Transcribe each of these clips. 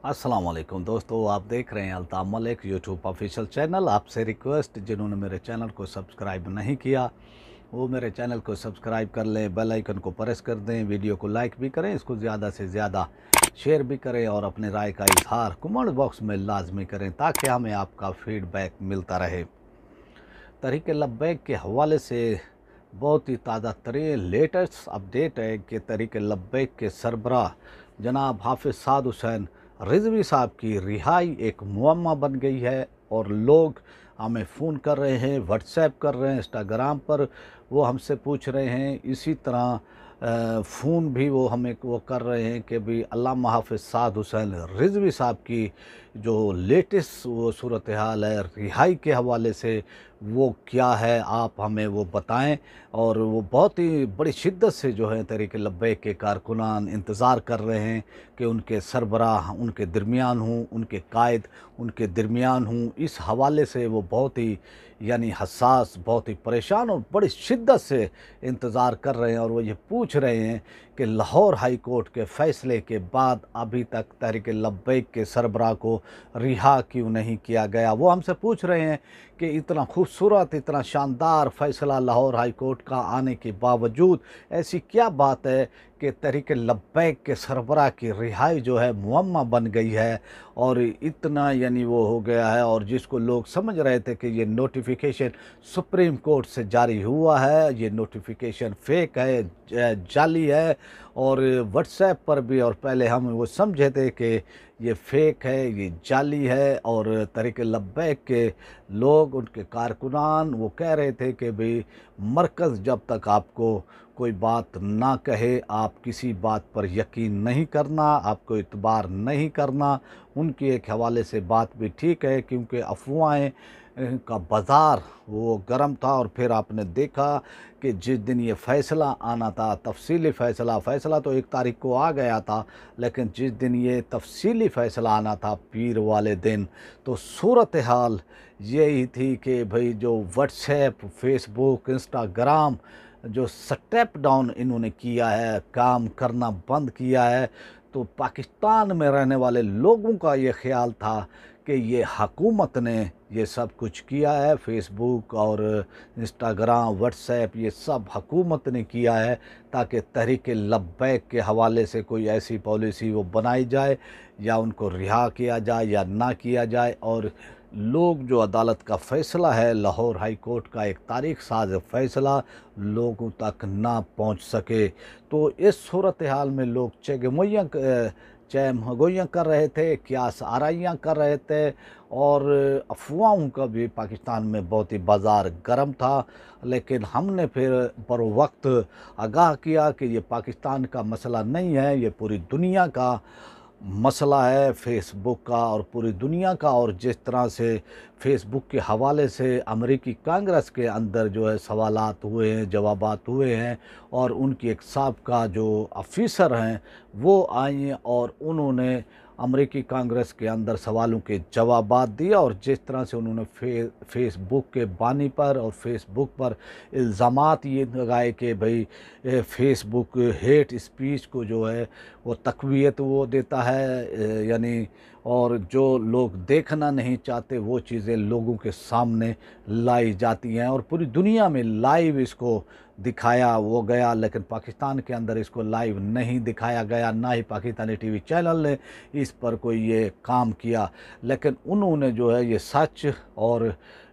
अस्सलाम वालेकुम दोस्तों, आप देख रहे हैं Altaf Malik YouTube official channel. आपसे रिक्वेस्ट, जिन्होंने मेरे चैनल को सब्सक्राइब नहीं किया वो मेरे चैनल को सब्सक्राइब कर लें, बेल आइकन को प्रेस कर दें, वीडियो को लाइक भी करें, इसको ज़्यादा से ज़्यादा शेयर भी करें और अपने राय का इजहार कमेंट बॉक्स में लाजमी करें ताकि हमें आपका फीडबैक मिलता रहे। तहरीक लब्बैक के हवाले से बहुत ही ताज़ा तरीन लेटेस्ट अपडेट है कि तहरीक लब्बैक के सरबराह जनाब हाफिज़ साद हुसैन रिजवी साहब की रिहाई एक मुअम्मा बन गई है और लोग हमें फ़ोन कर रहे हैं, व्हाट्सएप कर रहे हैं, इंस्टाग्राम पर वो हमसे पूछ रहे हैं। इसी तरह फ़ोन भी वो हमें वो कर रहे हैं कि भाई अल्लामा हाफिज़ साद हुसैन रिजवी साहब की जो लेटेस्ट वो सूरत हाल है रिहाई के हवाले से वो क्या है, आप हमें वो बताएं। और वो बहुत ही बड़ी शिद्दत से जो है तहरीक लब्बैक के कारकुनान इंतज़ार कर रहे हैं कि उनके सरबराह उनके दरमियान हूँ, उनके कायद उनके दरमियान हूँ। इस हवाले से वो बहुत ही हसास, बहुत ही परेशान और बड़ी शिद्दत से इंतज़ार कर रहे हैं और वो ये पूछ रहे हैं कि लाहौर हाई कोर्ट के फ़ैसले के बाद अभी तक तहरीक लब्बैक के सरबराह को रिहा क्यों नहीं किया गया। वो हमसे पूछ रहे हैं कि इतना खूबसूरत, इतना शानदार फ़ैसला लाहौर हाई कोर्ट का आने के बावजूद ऐसी क्या बात है कि तहरीक लब्बैक के सरबराह की रिहाई जो है मुअम्मा बन गई है और इतना वो हो गया है। और जिसको लोग समझ रहे थे कि ये नोटिफिकेशन सुप्रीम कोर्ट से जारी हुआ है, ये नोटिफिकेशन फेक है, जाली है और व्हाट्सएप पर भी, और पहले हम वो समझे थे कि ये फेक है, ये जाली है। और तहरीक लब्बैक के लोग, उनके कारकुनान वो कह रहे थे कि भाई मरकज़ जब तक आपको कोई बात ना कहे आप किसी बात पर यकीन नहीं करना, आपको इतबार नहीं करना। उनके एक हवाले से बात भी ठीक है क्योंकि अफवाहें का बाज़ार वो गर्म था। और फिर आपने देखा कि जिस दिन ये फ़ैसला आना था, तफसीली फ़ैसला तो 1 तारीख को आ गया था, लेकिन जिस दिन ये तफसीली फ़ैसला आना था पीर वाले दिन, तो सूरत हाल यही थी कि भाई जो व्हाट्सएप, फेसबुक, इंस्टाग्राम जो स्टेप डाउन इन्होंने किया है, काम करना बंद किया है, तो पाकिस्तान में रहने वाले लोगों का ये ख़्याल था कि ये हकूमत ने ये सब कुछ किया है। फ़ेसबुक और इंस्टाग्राम, व्हाट्सएप ये सब हकूमत ने किया है ताकि तहरीक लब्बैक के हवाले से कोई ऐसी पॉलिसी वो बनाई जाए या उनको रिहा किया जाए या ना किया जाए। और लोग जो अदालत का फ़ैसला है, लाहौर हाई कोर्ट का एक तारीख साज फ़ैसला लोगों तक ना पहुंच सके। तो इस सूरत हाल में लोग चहमगोइयाँ कर रहे थे, क्यास आराइयाँ कर रहे थे और अफवाहों का भी पाकिस्तान में बहुत ही बाज़ार गर्म था। लेकिन हमने फिर बर वक्त आगाह किया कि ये पाकिस्तान का मसला नहीं है, ये पूरी दुनिया का मसला है, फ़ेसबुक का और पूरी दुनिया का। और जिस तरह से फ़ेसबुक के हवाले से अमेरिकी कांग्रेस के अंदर जो है सवालात हुए हैं, जवाबात हुए हैं और उनकी एक साबिक़ा जो ऑफ़िसर हैं वो आई और उन्होंने अमेरिकी कांग्रेस के अंदर सवालों के जवाबात दिया। और जिस तरह से उन्होंने फ़ेसबुक के बानी पर और फ़ेसबुक पर इल्ज़ामात ये लगाए कि भाई फ़ेसबुक हेट स्पीच को जो है वो तक़वियत वो देता है, और जो लोग देखना नहीं चाहते वो चीज़ें लोगों के सामने लाई जाती हैं और पूरी दुनिया में लाइव इसको दिखाया वो गया। लेकिन पाकिस्तान के अंदर इसको लाइव नहीं दिखाया गया, ना ही पाकिस्तानी टीवी चैनल ने इस पर कोई ये काम किया। लेकिन उन्होंने जो है ये सच और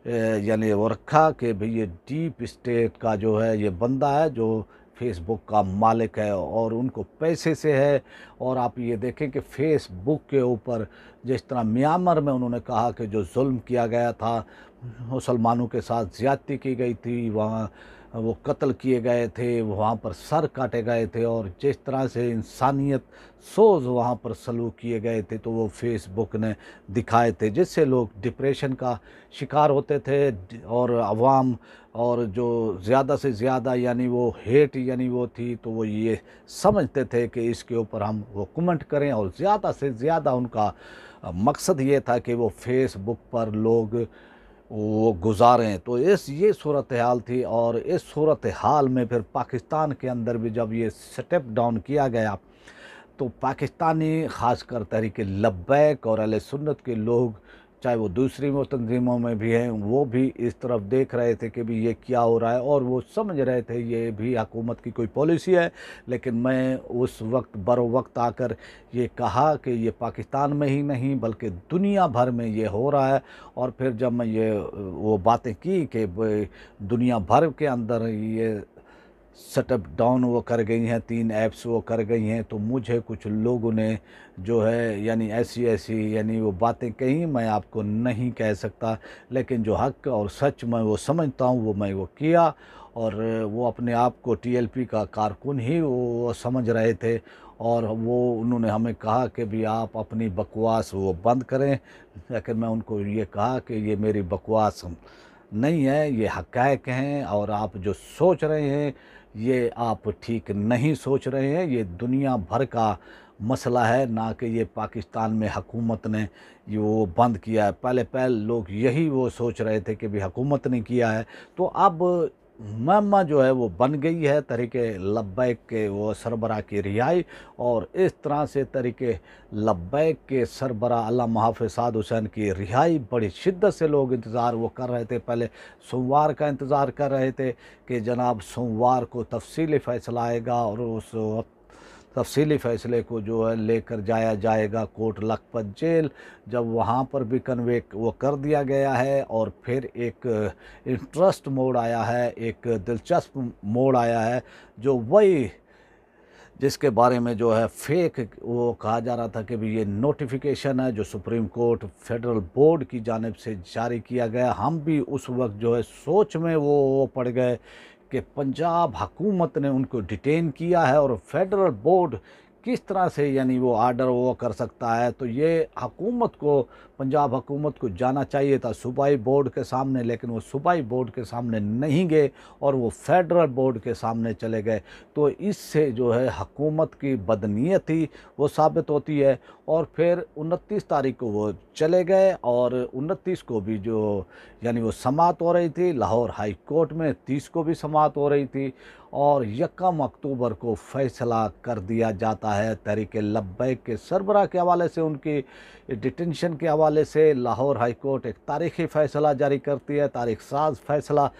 वो रखा कि भाई ये डीप स्टेट का जो है ये बंदा है जो फ़ेसबुक का मालिक है और उनको पैसे से है। और आप ये देखें कि फ़ेसबुक के ऊपर जिस तरह म्यांमार में उन्होंने कहा कि जो जुल्म किया गया था, मुसलमानों के साथ ज़्यादती की गई थी, वहाँ वो कत्ल किए गए थे, वहाँ पर सर काटे गए थे और जिस तरह से इंसानियत सोज़ वहाँ पर सलूक किए गए थे, तो वो फ़ेसबुक ने दिखाए थे, जिससे लोग डिप्रेशन का शिकार होते थे। और अवाम और जो ज़्यादा से ज़्यादा वो हेट वो थी, तो वो ये समझते थे कि इसके ऊपर हम वो कमेंट करें और ज़्यादा से ज़्यादा उनका मकसद ये था कि वो फ़ेसबुक पर लोग वो गुज़ारें। तो ये सूरत हाल थी। और इस सूरत हाल में फिर पाकिस्तान के अंदर भी जब ये स्टेप डाउन किया गया तो पाकिस्तानी ख़ासकर तहरीक लब्बैक और अहले सुन्नत के लोग, चाहे वो दूसरी तंजीमों में भी हैं, वो भी इस तरफ देख रहे थे कि भी ये क्या हो रहा है, और वो समझ रहे थे ये भी हुकूमत की कोई पॉलिसी है। लेकिन मैं उस वक्त बरो वक्त आकर ये कहा कि ये पाकिस्तान में ही नहीं बल्कि दुनिया भर में ये हो रहा है। और फिर जब मैं ये वो बातें की कि दुनिया भर के अंदर ये सेटअप डाउन वो कर गई हैं, 3 ऐप्स वो कर गई हैं, तो मुझे कुछ लोगों ने जो है यानी ऐसी यानी वो बातें कही, मैं आपको नहीं कह सकता। लेकिन जो हक़ और सच मैं वो समझता हूँ वो मैं वो किया। और वो अपने आप को टीएलपी का कारकुन ही वो समझ रहे थे। और वो उन्होंने हमें कहा कि भी आप अपनी बकवास वो बंद करें। लेकिन मैं उनको ये कहा कि ये मेरी बकवास नहीं है, ये हक़ाइक़ हैं, और आप जो सोच रहे हैं ये आप ठीक नहीं सोच रहे हैं। ये दुनिया भर का मसला है, ना कि ये पाकिस्तान में हुकूमत ने ये वो बंद किया है। पहले लोग यही वो सोच रहे थे कि भी हुकूमत ने किया है। तो अब मुअम्मा जो है वो बन गई है तहरीके लब्बैक के वो सरबराह की रिहाई। और इस तरह से तहरीके लब्बैक के सरबराह अल्लामा हाफ़िज़ साद हुसैन की रिहाई बड़ी शिद्दत से लोग इंतज़ार वो कर रहे थे। पहले सोमवार का इंतज़ार कर रहे थे कि जनाब सोमवार को तफ़सीली फ़ैसला आएगा, और उस तफ़सीली फ़ैसले को जो है लेकर जाया जाएगा कोट लखपत जेल। जब वहाँ पर भी कन्वे वो कर दिया गया है, और फिर एक इंटरेस्ट मोड़ आया है, एक दिलचस्प मोड़ आया है, जो वही जिसके बारे में जो है फेक वो कहा जा रहा था कि भी ये नोटिफिकेशन है जो सुप्रीम कोर्ट फेडरल बोर्ड की जानिब से जारी किया गया। हम भी उस वक्त जो है सोच में वो पड़ गए कि पंजाब हुकूमत ने उनको डिटेन किया है, और फेडरल बोर्ड किस तरह से यानी वो आर्डर वो कर सकता है। तो ये हुकूमत को, पंजाब हुकूमत को जाना चाहिए था सूबाई बोर्ड के सामने, लेकिन वो सूबाई बोर्ड के सामने नहीं गए और वो फेडरल बोर्ड के सामने चले गए। तो इससे जो है हुकूमत की बदनीयती वो साबित होती है। और फिर 29 तारीख को वो चले गए, और 29 को भी जो यानी वो समाअत हो रही थी लाहौर हाई कोर्ट में, 30 को भी समाअत हो रही थी, और 1 अक्टूबर को फ़ैसला कर दिया जाता है तहरीक लब्बैक के सरबराह के हवाले से। उनकी डिटेंशन के हवाले से लाहौर हाई कोर्ट एक तारीख़ी फ़ैसला जारी करती है, तारीख साज फ़ैसला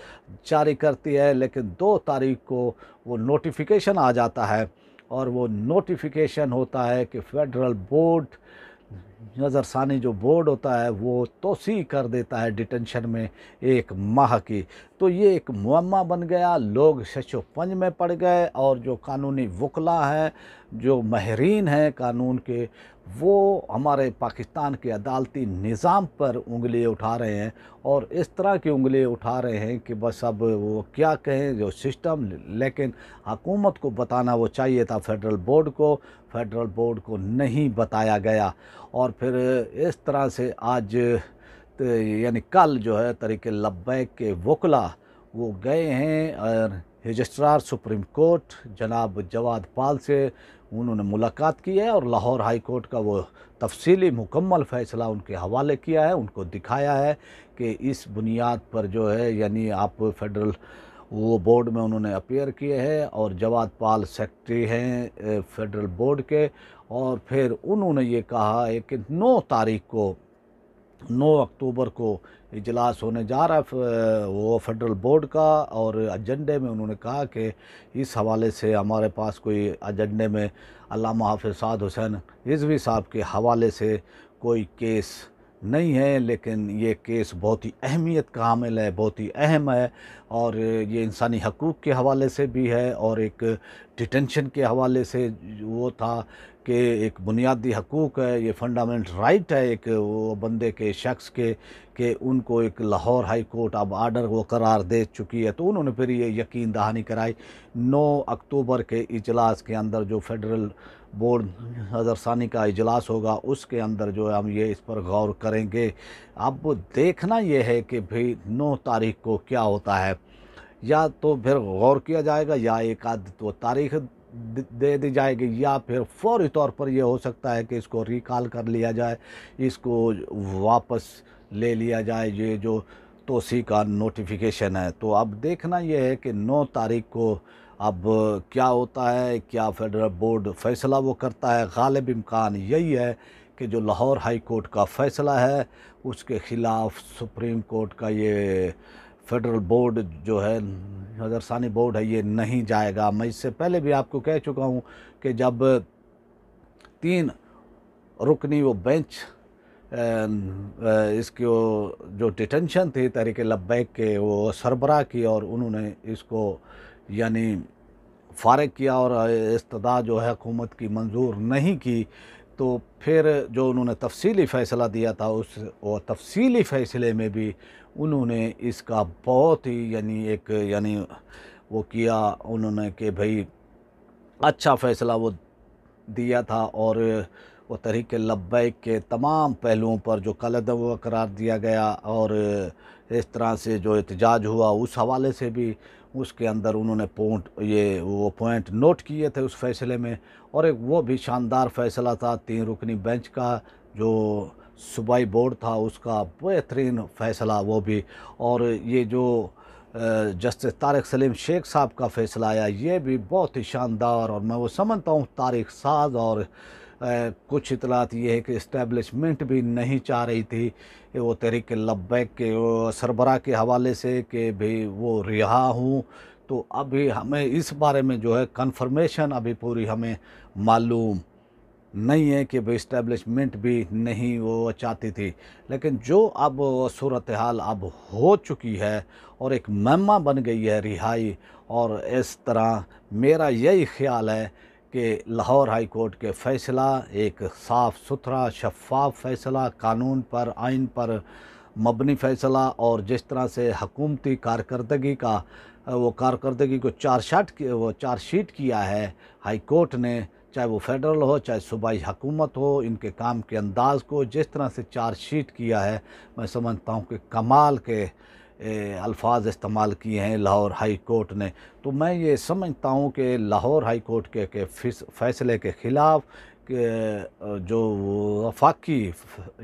जारी करती है। लेकिन 2 तारीख को वो नोटिफिकेशन आ जाता है, और वो नोटिफिकेशन होता है कि फेडरल बोर्ड नज़रसानी जो बोर्ड होता है वो तोसी कर देता है डिटेंशन में 1 माह की। तो ये एक मुअम्मा बन गया, लोग शशो पंज में पड़ गए, और जो कानूनी वकला हैं, जो माहिरीन हैं कानून के, वो हमारे पाकिस्तान के अदालती निज़ाम पर उंगली उठा रहे हैं, और इस तरह की उंगली उठा रहे हैं कि बस अब वो क्या कहें जो सिस्टम। लेकिन हुकूमत को बताना वो चाहिए था फेडरल बोर्ड को नहीं बताया गया। और फिर इस तरह से आज यानी कल जो है तहरीक लब्बैक के वकला वो गए हैं, और रजिस्ट्रार सुप्रीम कोर्ट जनाब जवाद पाल से उन्होंने मुलाकात की है, और लाहौर हाई कोर्ट का वो तफसीली मुकम्मल फ़ैसला उनके हवाले किया है, उनको दिखाया है कि इस बुनियाद पर जो है यानी आप फेडरल वो बोर्ड में उन्होंने अपीयर किए हैं, और जवाद पाल सेक्रेटरी हैं फेडरल बोर्ड के। और फिर उन्होंने ये कहा है कि 9 अक्टूबर को इजलास होने जा रहा है वो फेडरल बोर्ड का, और एजेंडे में उन्होंने कहा कि इस हवाले से हमारे पास कोई एजेंडे में अल्लामा हाफ़िज़ साद हुसैन रिज़वी साहब के हवाले से कोई केस नहीं है। लेकिन ये केस बहुत ही अहमियत का हामिल है, बहुत ही अहम है, और ये इंसानी हकूक़ के हवाले से भी है, और एक डिटेंशन के हवाले से वो था कि एक बुनियादी हकूक़ है, ये फंडामेंटल राइट है एक वो बंदे के शख्स के कि उनको एक लाहौर हाई कोर्ट अब आर्डर वो करार दे चुकी है। तो उन्होंने फिर ये यकीन दहानी कराई 9 अक्टूबर के इजलास के अंदर, जो फेडरल बोर्ड नज़रसानी का इजलास होगा उसके अंदर जो है हम ये इस पर गौर करेंगे। अब देखना ये है कि भाई 9 तारीख को क्या होता है, या तो फिर गौर किया जाएगा, या एक आध तो तारीख दे दी जाएगी, या फिर फौरी तौर पर यह हो सकता है कि इसको रिकॉल कर लिया जाए, इसको वापस ले लिया जाए, ये जो तोसी का नोटिफिकेशन है। तो अब देखना यह है कि 9 तारीख को अब क्या होता है, क्या फेडरल बोर्ड फ़ैसला वो करता है, गालिब इम्कान यही है कि जो लाहौर हाई कोर्ट का फ़ैसला है उसके ख़िलाफ़ सुप्रीम कोर्ट का ये फेडरल बोर्ड जो है, नज़रसानी बोर्ड है, ये नहीं जाएगा। मैं इससे पहले भी आपको कह चुका हूँ कि जब 3 रुकनी वो बेंच इसकी जो डिटेंशन थी तहरीक लब्बैक के, वो सरबराह की और उन्होंने इसको यानी फ़ारिग किया और इस्तदा जो है हुकूमत की मंजूर नहीं की, तो फिर जो उन्होंने तफसीली फ़ैसला दिया था उस वो तफसीली फ़ैसले में भी उन्होंने इसका बहुत ही यानी वो किया उन्होंने कि भाई अच्छा फ़ैसला वो दिया था और वो तहरीक लब्बैक के तमाम पहलुओं पर जो कलअदब हुआ करार दिया गया और इस तरह से जो एहतजाज हुआ उस हवाले से भी उसके अंदर उन्होंने वो पॉइंट नोट किए थे उस फैसले में। और एक वो भी शानदार फ़ैसला था 3 रुकनी बेंच का, जो सूबाई बोर्ड था उसका बेहतरीन फ़ैसला वो भी। और ये जो जस्टिस तारिक सलीम शेख साहब का फ़ैसला आया ये भी बहुत ही शानदार, और मैं वो समझता हूँ तारीख साज। और कुछ इतलात ये है कि इस्टेब्लिशमेंट भी नहीं चाह रही थी कि वो तहरीक लब्बैक के वो सरबराह के हवाले से कि भाई वो रिहा हूँ। तो अभी हमें इस बारे में जो है कन्फर्मेशन अभी पूरी हमें मालूम नहीं है कि भाई इस्टेब्लिशमेंट भी नहीं वो चाहती थी, लेकिन जो अब सूरत हाल अब हो चुकी है और एक मम्मा बन गई है रिहाई। और इस तरह मेरा यही ख्याल है कि लाहौर हाई कोर्ट के फ़ैसला एक साफ़ सुथरा शफ़ाफ़ फ़ैसला, कानून पर आइन पर मबनी फ़ैसला, और जिस तरह से हकूमती कारकर्दगी का वो कारकर्दगी को चार्जशीट किया है हाई कोर्ट ने, चाहे वो फेडरल हो चाहे सूबाई हुकूमत हो, इनके काम के अंदाज़ को जिस तरह से चार्जशीट किया है, मैं समझता हूँ कि कमाल के अल्फाज इस्तेमाल किए हैं लाहौर हाई कोर्ट ने। तो मैं ये समझता हूँ कि लाहौर हाई कोर्ट के फ़ैसले के ख़िलाफ़ जो वफाकी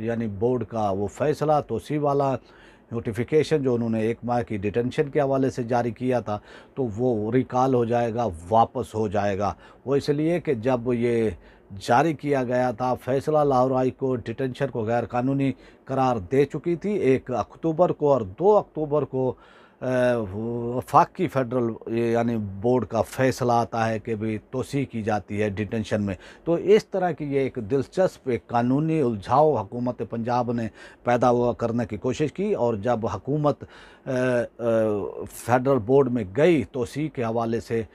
यानी बोर्ड का वो फ़ैसला तोसी वाला नोटिफिकेशन जो उन्होंने 1 माह की डिटेंशन के हवाले से जारी किया था, तो वो रिकॉल हो जाएगा, वापस हो जाएगा। वो इसलिए कि जब ये जारी किया गया था फ़ैसला, लाहौर हाई कोर्ट डिटेंशन को गैर कानूनी करार दे चुकी थी 1 अक्टूबर को, और 2 अक्टूबर को वफाकी फेडरल यानी बोर्ड का फ़ैसला आता है कि भाई तोसी की जाती है डिटेंशन में। तो इस तरह की ये एक दिलचस्प एक कानूनी उलझाव हुकूमत पंजाब ने पैदा हुआ करने की कोशिश की, और जब हुकूमत फेडरल बोर्ड में गई तोसी के हवाले से,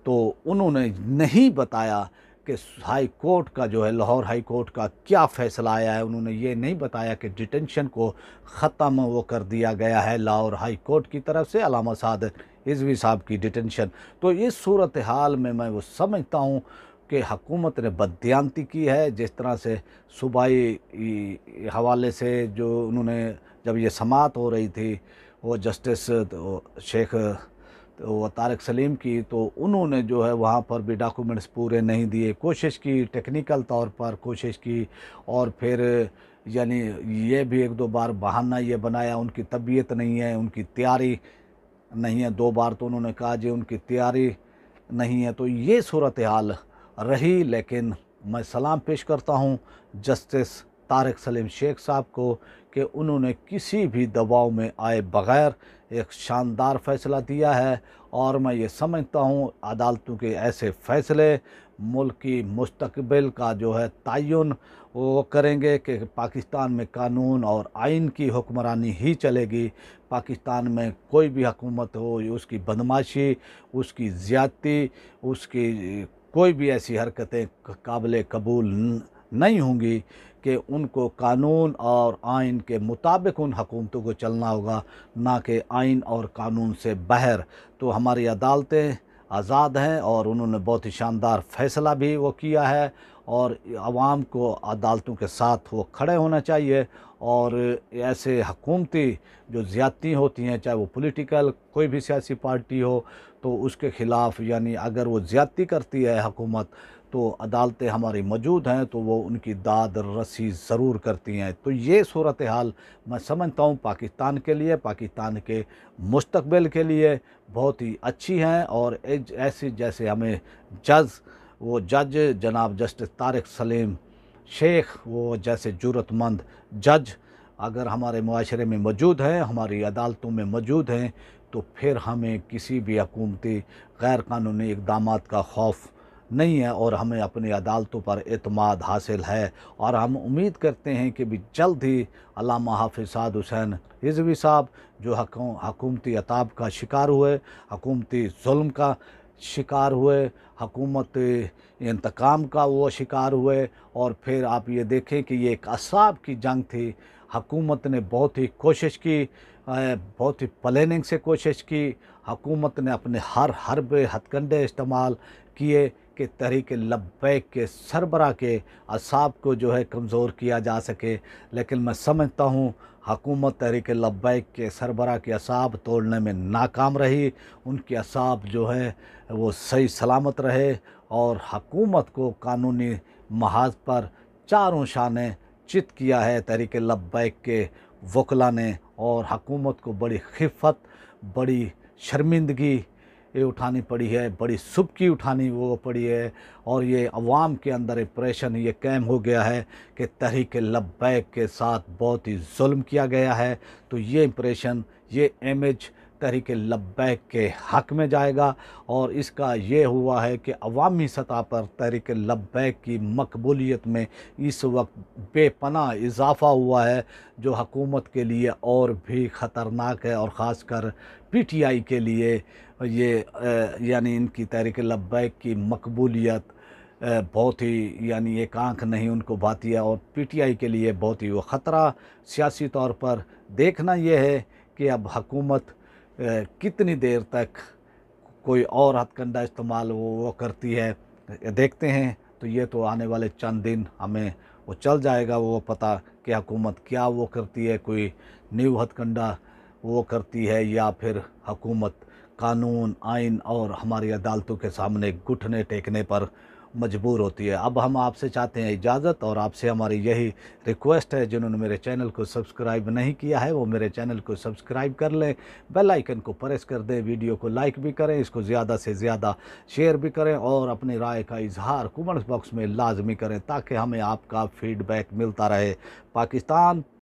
तो उन्होंने नहीं बताया कि हाई कोर्ट का जो है लाहौर हाई कोर्ट का क्या फ़ैसला आया है। उन्होंने ये नहीं बताया कि डिटेंशन को ख़त्म वो कर दिया गया है लाहौर हाई कोर्ट की तरफ से अल्लामा सादिक रिज़वी साहब की डिटेंशन। तो इस सूरत हाल में मैं वो समझता हूँ कि हुकूमत ने बददियानती की है। जिस तरह से सूबाई हवाले से जो उन्होंने जब ये समाअत हो रही थी वो जस्टिस शेख वो तारिक सलीम की, तो उन्होंने जो है वहाँ पर भी डॉक्यूमेंट्स पूरे नहीं दिए, कोशिश की टेक्निकल तौर पर कोशिश की, और फिर यानी ये भी 1-2 बार बहाना ये बनाया उनकी तबीयत नहीं है, उनकी तैयारी नहीं है। 2 बार तो उन्होंने कहा जी उनकी तैयारी नहीं है। तो ये सूरत हाल रही, लेकिन मैं सलाम पेश करता हूँ जस्टिस तारिक सलीम शेख साहब को कि उन्होंने किसी भी दबाव में आए बग़ैर एक शानदार फ़ैसला दिया है। और मैं ये समझता हूँ अदालतों के ऐसे फ़ैसले मुल्क की मुस्तकबिल का जो है तयन वो करेंगे कि पाकिस्तान में कानून और आइन की हुक्मरानी ही चलेगी। पाकिस्तान में कोई भी हुकूमत हो, उसकी बदमाशी, उसकी ज़्यादती, उसकी कोई भी ऐसी हरकतें काबिल कबूल नहीं होंगी कि उनको कानून और आइन के मुताबिक उन हुकूमतों को चलना होगा, ना कि आइन और कानून से बाहर। तो हमारी अदालतें आज़ाद हैं और उन्होंने बहुत ही शानदार फ़ैसला भी वो किया है, और आवाम को अदालतों के साथ वो खड़े होना चाहिए। और ऐसे हुकूमती जो ज़्यादती होती हैं, चाहे वो पॉलिटिकल कोई भी सियासी पार्टी हो, तो उसके ख़िलाफ़ यानी अगर वो ज़्यादती करती है हुकूमत, तो अदालतें हमारी मौजूद हैं तो वो उनकी दाद रसी ज़रूर करती हैं। तो ये सूरत हाल मैं समझता हूँ पाकिस्तान के लिए, पाकिस्तान के मुस्तकबिल के लिए बहुत ही अच्छी हैं। और ऐसी जैसे हमें जज जनाब जस्टिस तारिक सलीम शेख, वो जैसे ज़रूरतमंद जज अगर हमारे मुआशरे में मौजूद हैं, हमारी अदालतों में मौजूद हैं, तो फिर हमें किसी भी हुकूमती गैर कानूनी इक़दामात का खौफ नहीं है और हमें अपनी अदालतों पर एतमाद हासिल है। और हम उम्मीद करते हैं कि भी जल्द ही अल्लामा हाफ़िज़ साद हुसैन रिज़वी साहब जो हुकूमती अताब का शिकार हुए, हुकूमती जुल्म का शिकार हुए, हुकूमत इंतकाम का वो शिकार हुए, और फिर आप ये देखें कि ये एक असाब की जंग थी। हुकूमत ने बहुत ही कोशिश की, बहुत ही प्लानिंग से कोशिश की। हुकूमत ने अपने हर हरबे हथकंडे इस्तेमाल किए कि तहरीक लब्बैक के सरबरा के असाब को जो है कमज़ोर किया जा सके। लेकिन मैं समझता हूँ हुकूमत तहरीक लब्बैक के सरबरा के असाब तोड़ने में नाकाम रही। उनके असाब जो है वो सही सलामत रहे और हुकूमत को कानूनी महाज पर चारों शाने चित किया है तहरीक लब्बैक के वकला ने। और हुकूमत को बड़ी खिफ़त, बड़ी शर्मिंदगी ये उठानी पड़ी है, बड़ी सुबकी उठानी वो पड़ी है। और ये अवाम के अंदर इम्प्रेशन ये कायम हो गया है कि तहरीक लब्बैक के साथ बहुत ही जुल्म किया गया है। तो ये इम्प्रेशन, ये इमेज तहरीक लब्बैक के हक़ में जाएगा। और इसका ये हुआ है कि अवामी सतह पर तहरीक लब्बैक की मकबूलियत में इस वक्त बेपनाह इजाफ़ा हुआ है, जो हुकूमत के लिए और भी ख़तरनाक है। और ख़ासकर PTI के लिए ये यानी इनकी तहरीक लब्बैक की मकबूलियत बहुत ही यानी एक आँख नहीं उनको भाती है। और PTI के लिए बहुत ही वो ख़तरा सियासी तौर पर देखना ये है कि अब हुकूमत कितनी देर तक कोई और हथकंडा इस्तेमाल वो करती है, देखते हैं। तो ये तो आने वाले चंद दिन हमें वो चल जाएगा वो पता कि हुकूमत क्या वो करती है, कोई न्यू हथकंडा वो करती है या फिर हुकूमत कानून, आइन और हमारी अदालतों के सामने घुटने टेकने पर मजबूर होती है। अब हम आपसे चाहते हैं इजाज़त, और आपसे हमारी यही रिक्वेस्ट है, जिन्होंने मेरे चैनल को सब्सक्राइब नहीं किया है वो मेरे चैनल को सब्सक्राइब कर लें, बेल आइकन को प्रेस कर दें, वीडियो को लाइक भी करें, इसको ज़्यादा से ज़्यादा शेयर भी करें और अपनी राय का इजहार कमेंट्स बॉक्स में लाजमी करें ताकि हमें आपका फीडबैक मिलता रहे। पाकिस्तान